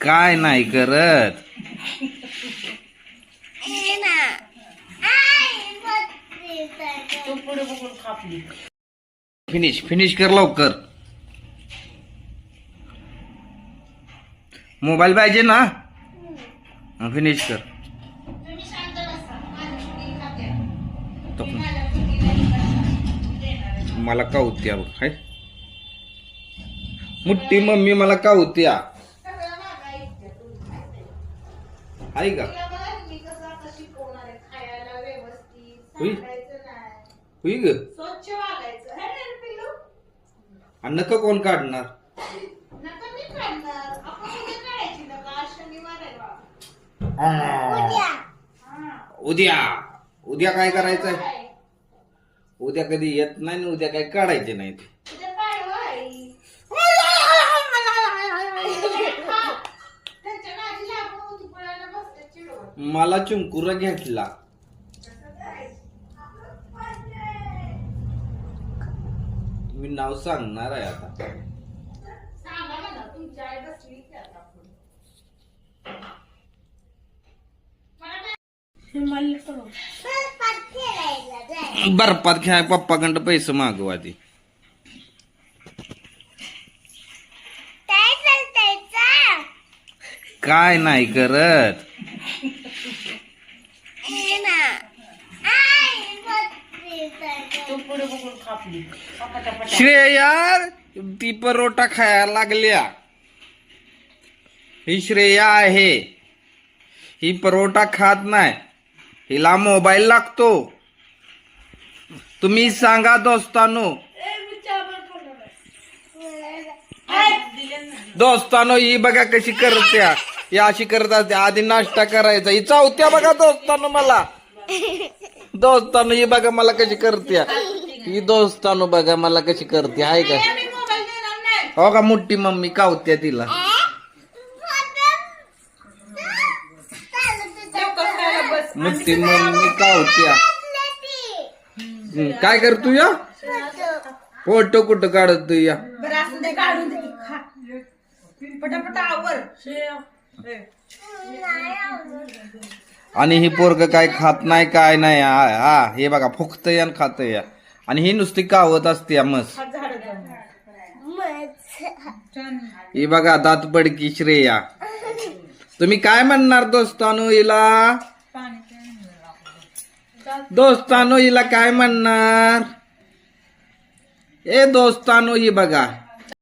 काय नाही करत. फिनिश कर लवकर. मोबाईल पाहिजे ना, फिनिश कर. मला कावत्या हाय मुट्टी मम्मी, मला कावत्या हाय का. होई ग. आणि नका कोण काढणार. उद्या उद्या काय करायचंय. उद्या कधी येत नाही ना, उद्या काय काढायचे नाही. मला चुंकुरा घेतला. मी नाव सांगणार आहे आता. बर्फात खेळाय पप्पाकडं पैसे मागवा आधी. काय नाही करत. श्रेया ती परोटा खायला लागल्या. ही श्रेया आहे, ही परोटा खात नाही, हिला मोबाईल लागतो. तुम्ही सांगा दोस्तानो. दोस्तानो ही बघा कशी करत्या. ही अशी करत असते. आधी नाश्ता करायचा, ही चावत्या बघा दोस्तानो मला. दोस्तानो ही बघा मला कशी करत्या. ही दोस्तानो बघा मला कशी करते आहे का. हो का मुट्टी मम्मी कावत्या तिला. मुट्टी मम्मी कावत्या. काय करतो या फोटो कुठं काढत या. आणि ही पोरग काय खात नाही काय नाही. हा हे बघा फुकत या खात या. आणि ही नुसती कावत असते मस्त. ही बघा दात पडकी श्रेया. तुम्ही काय म्हणणार दोस्तानो हिला. दोस्तानो हिला काय म्हणणार. ए दोस्तानो ही बघा